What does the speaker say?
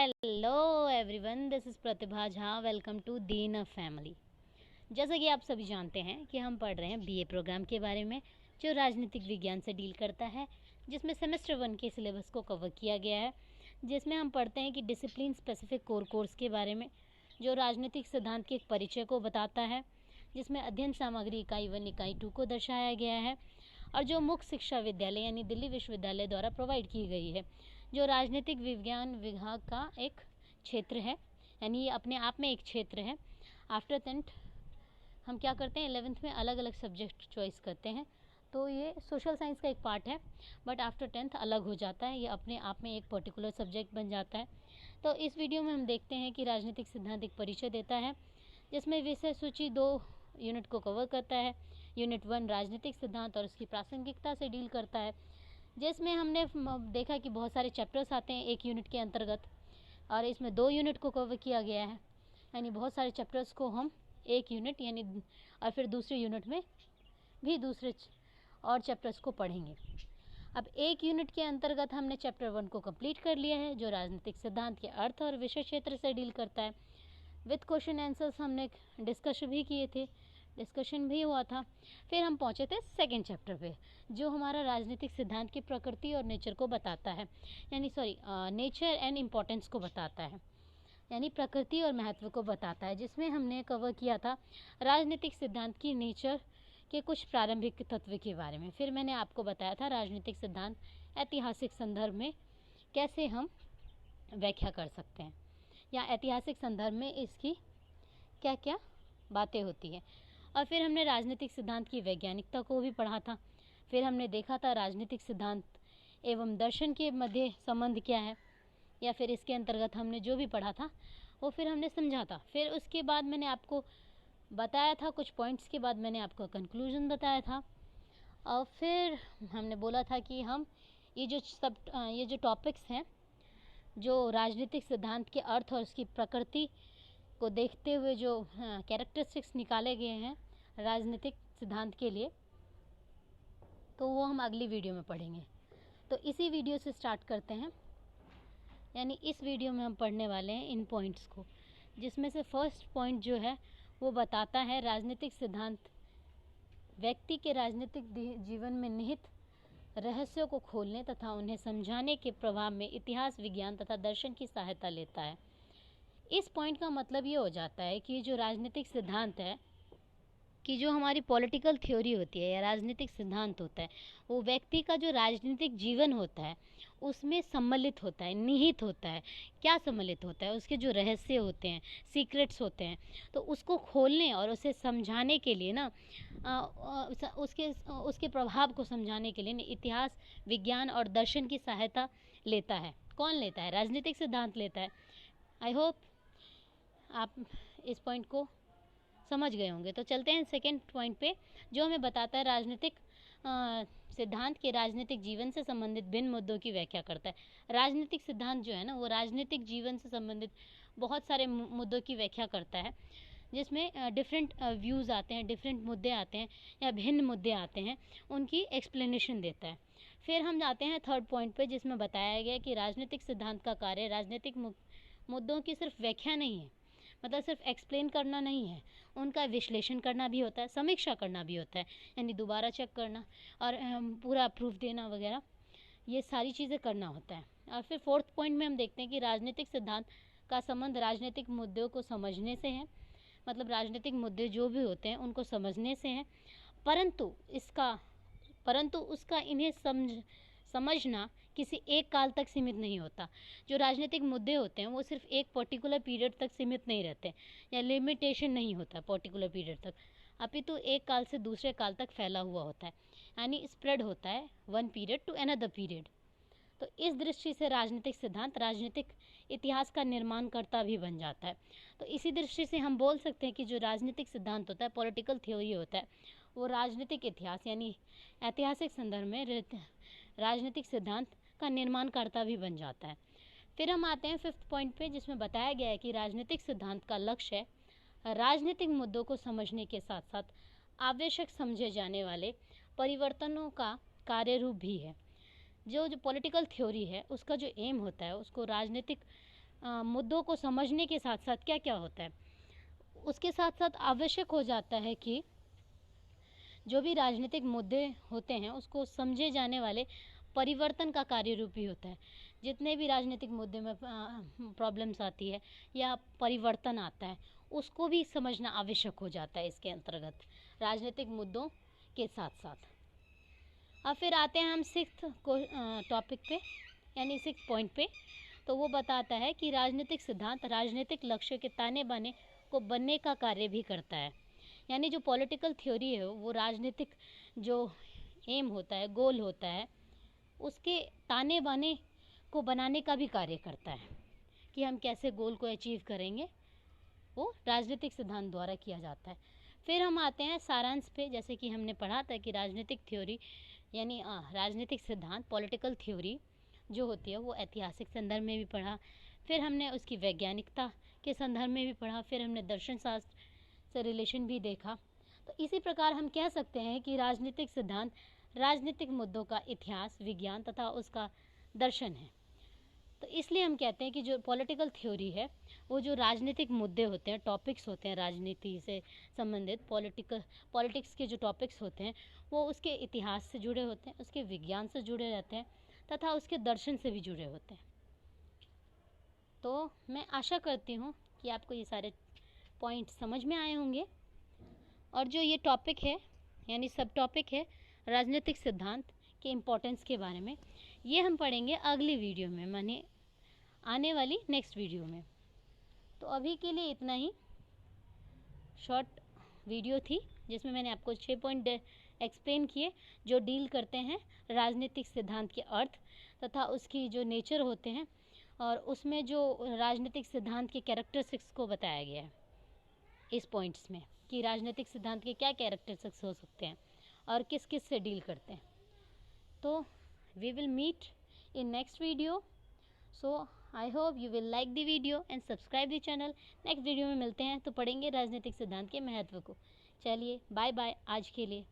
Hello everyone, this is Pratibha Jha. Welcome to Deen family. जैसा कि आप सभी जानते हैं कि हम पढ़ रहे हैं बीए प्रोग्राम के बारे में, जो राजनीतिक विज्ञान से डील करता है, जिसमें सेमेस्टर 1 के सिलेबस को कवर किया गया है, जिसमें हम पढ़ते हैं कि डिसिप्लिन स्पेसिफिक कोर कोर्स के बारे में, जो राजनीतिक सिद्धांत के एक परिचय को बताता है, जिसमें अध्ययन सामग्री इकाई 1 इकाई 2 को दर्शाया गया है, और जो मुख्य शिक्षा विद्यालय यानी दिल्ली विश्वविद्यालय द्वारा प्रोवाइड की गई है, जो राजनीतिक विज्ञान विभाग का एक क्षेत्र है, यानी ये अपने आप में एक क्षेत्र है। आफ्टर 10th हम क्या करते हैं, 11th में अलग अलग सब्जेक्ट चॉइस करते हैं, तो ये सोशल साइंस का एक पार्ट है, बट आफ्टर 10th अलग हो जाता है, ये अपने आप में एक पर्टिकुलर सब्जेक्ट बन जाता है। तो इस वीडियो में हम देखते हैं कि राजनीतिक सिद्धांत एक परिचय देता है, जिसमें विषय सूची 2 यूनिट को कवर करता है। यूनिट 1 राजनीतिक सिद्धांत और उसकी प्रासंगिकता से डील करता है, जिसमें हमने देखा कि बहुत सारे चैप्टर्स आते हैं एक यूनिट के अंतर्गत, और इसमें 2 यूनिट को कवर किया गया है, यानी बहुत सारे चैप्टर्स को हम एक यूनिट यानी और फिर दूसरे यूनिट में भी दूसरे और चैप्टर्स को पढ़ेंगे। अब एक यूनिट के अंतर्गत हमने चैप्टर 1 को कंप्लीट कर लिया है, जो राजनीतिक सिद्धांत के अर्थ और विषय क्षेत्र से डील करता है। विद क्वेश्चन आंसर्स हमने डिस्कशन भी हुआ था। फिर हम पहुंचे थे सेकेंड चैप्टर पे, जो हमारा राजनीतिक सिद्धांत की प्रकृति और नेचर को बताता है, यानी नेचर एंड इम्पोर्टेंस को बताता है, यानी प्रकृति और महत्व को बताता है, जिसमें हमने कवर किया था राजनीतिक सिद्धांत की नेचर के कुछ प्रारंभिक तत्व के बारे में। फिर मैंने आपको बताया था राजनीतिक सिद्धांत ऐतिहासिक संदर्भ में कैसे हम व्याख्या कर सकते हैं, या ऐतिहासिक संदर्भ में इसकी क्या क्या बातें होती हैं। और फिर हमने राजनीतिक सिद्धांत की वैज्ञानिकता को भी पढ़ा था। फिर हमने देखा था राजनीतिक सिद्धांत एवं दर्शन के मध्य संबंध क्या है, या फिर इसके अंतर्गत हमने जो भी पढ़ा था वो फिर हमने समझा था। फिर उसके बाद मैंने आपको बताया था कुछ पॉइंट्स के बाद मैंने आपको कंक्लूजन बताया था, और फिर हमने बोला था कि हम ये जो टॉपिक्स हैं, जो राजनीतिक सिद्धांत के अर्थ और उसकी प्रकृति को देखते हुए जो कैरेक्टरिस्टिक्स निकाले गए हैं राजनीतिक सिद्धांत के लिए, तो वो हम अगली वीडियो में पढ़ेंगे। तो इसी वीडियो से स्टार्ट करते हैं, यानी इस वीडियो में हम पढ़ने वाले हैं इन पॉइंट्स को, जिसमें से फर्स्ट पॉइंट जो है वो बताता है राजनीतिक सिद्धांत व्यक्ति के राजनीतिक जीवन में निहित रहस्यों को खोलने तथा उन्हें समझाने के प्रभाव में इतिहास, विज्ञान तथा दर्शन की सहायता लेता है। इस पॉइंट का मतलब ये हो जाता है कि जो राजनीतिक सिद्धांत है, कि जो हमारी पॉलिटिकल थ्योरी होती है या राजनीतिक सिद्धांत होता है, वो व्यक्ति का जो राजनीतिक जीवन होता है उसमें सम्मिलित होता है, निहित होता है। क्या सम्मिलित होता है? उसके जो रहस्य होते हैं, सीक्रेट्स होते हैं, तो उसको खोलने और उसे समझाने के लिए ना उसके प्रभाव को समझाने के लिए इतिहास, विज्ञान और दर्शन की सहायता लेता है। कौन लेता है? राजनीतिक सिद्धांत लेता है। आई होप आप इस पॉइंट को समझ गए होंगे। तो चलते हैं सेकेंड पॉइंट पे, जो हमें बताता है राजनीतिक सिद्धांत के राजनीतिक जीवन से संबंधित भिन्न मुद्दों की व्याख्या करता है। राजनीतिक सिद्धांत जो है ना, वो राजनीतिक जीवन से संबंधित बहुत सारे मुद्दों की व्याख्या करता है, जिसमें डिफरेंट व्यूज़ आते हैं, डिफरेंट मुद्दे आते हैं या भिन्न मुद्दे आते हैं, उनकी एक्सप्लेनेशन देता है। फिर हम जाते हैं थर्ड पॉइंट पे, जिसमें बताया गया कि राजनीतिक सिद्धांत का कार्य राजनीतिक मुद्दों की सिर्फ व्याख्या नहीं है, मतलब सिर्फ एक्सप्लेन करना नहीं है, उनका विश्लेषण करना भी होता है, समीक्षा करना भी होता है, यानी दोबारा चेक करना और पूरा प्रूफ देना वगैरह, ये सारी चीज़ें करना होता है। और फिर फोर्थ पॉइंट में हम देखते हैं कि राजनीतिक सिद्धांत का संबंध राजनीतिक मुद्दों को समझने से है, मतलब राजनीतिक मुद्दे जो भी होते हैं उनको समझने से है, परंतु उसका इन्हें समझना किसी एक काल तक सीमित नहीं होता। जो राजनीतिक मुद्दे होते हैं वो सिर्फ एक पर्टिकुलर पीरियड तक सीमित नहीं रहते, या लिमिटेशन नहीं होता पर्टिकुलर पीरियड तक, अपितु एक काल से दूसरे काल तक फैला हुआ होता है, यानी स्प्रेड होता है one period to another period. तो इस दृष्टि से राजनीतिक सिद्धांत राजनीतिक इतिहास का निर्माणकर्ता भी बन जाता है। तो इसी दृष्टि से हम बोल सकते हैं कि जो राजनीतिक सिद्धांत होता है, पॉलिटिकल थ्योरी होता है, वो राजनीतिक इतिहास यानी ऐतिहासिक संदर्भ में राजनीतिक सिद्धांत का निर्माणकर्ता भी बन जाता है। फिर हम आते हैं फिफ्थ पॉइंट पे, जिसमें बताया गया है कि राजनीतिक सिद्धांत का लक्ष्य है राजनीतिक मुद्दों को समझने के साथ साथ आवश्यक समझे जाने वाले परिवर्तनों का कार्य रूप भी है। जो पॉलिटिकल थ्योरी है उसका जो एम होता है उसको राजनीतिक मुद्दों को समझने के साथ साथ क्या क्या होता है, उसके साथ साथ आवश्यक हो जाता है कि जो भी राजनीतिक मुद्दे होते हैं उसको समझे जाने वाले परिवर्तन का कार्य रूप भी होता है। जितने भी राजनीतिक मुद्दे में प्रॉब्लम्स आती है या परिवर्तन आता है, उसको भी समझना आवश्यक हो जाता है इसके अंतर्गत, राजनीतिक मुद्दों के साथ साथ। अब फिर आते हैं हम सिक्स्थ टॉपिक पे, यानी सिक्स्थ पॉइंट पे। तो वो बताता है कि राजनीतिक सिद्धांत राजनीतिक लक्ष्य के ताने बाने को बनने का कार्य भी करता है। यानी जो पॉलिटिकल थ्योरी है वो राजनीतिक जो एम होता है, गोल होता है, उसके ताने बाने को बनाने का भी कार्य करता है कि हम कैसे गोल को अचीव करेंगे, वो राजनीतिक सिद्धांत द्वारा किया जाता है। फिर हम आते हैं सारांश पे। जैसे कि हमने पढ़ा था कि राजनीतिक थ्योरी यानी राजनीतिक सिद्धांत, पॉलिटिकल थ्योरी जो होती है वो ऐतिहासिक संदर्भ में भी पढ़ा, फिर हमने उसकी वैज्ञानिकता के संदर्भ में भी पढ़ा, फिर हमने दर्शन शास्त्र से रिलेशन भी देखा। तो इसी प्रकार हम कह सकते हैं कि राजनीतिक सिद्धांत राजनीतिक मुद्दों का इतिहास, विज्ञान तथा उसका दर्शन है। तो इसलिए हम कहते हैं कि जो पॉलिटिकल थ्योरी है वो जो राजनीतिक मुद्दे होते हैं, टॉपिक्स होते हैं राजनीति से संबंधित, पॉलिटिक्स के जो टॉपिक्स होते हैं वो उसके इतिहास से जुड़े होते हैं, उसके विज्ञान से जुड़े रहते हैं तथा उसके दर्शन से भी जुड़े होते हैं। तो मैं आशा करती हूँ कि आपको ये सारे पॉइंट समझ में आए होंगे। और जो ये टॉपिक है यानी सब टॉपिक है राजनीतिक सिद्धांत के इम्पोर्टेंस के बारे में, ये हम पढ़ेंगे अगली वीडियो में, माने आने वाली नेक्स्ट वीडियो में। तो अभी के लिए इतना ही शॉर्ट वीडियो थी जिसमें मैंने आपको 6 पॉइंट एक्सप्लेन किए जो डील करते हैं राजनीतिक सिद्धांत के अर्थ तथा उसकी जो नेचर होते हैं, और उसमें जो राजनीतिक सिद्धांत के कैरेक्टरिस्टिक्स को बताया गया है इस पॉइंट्स में, कि राजनीतिक सिद्धांत के क्या कैरेक्टरिस्टिक्स हो सकते हैं और किस किस से डील करते हैं। तो we will meet in next video. So I hope you will like the video and subscribe the channel. Next video में मिलते हैं तो पढ़ेंगे राजनीतिक सिद्धांत के महत्व को। चलिए बाय बाय आज के लिए।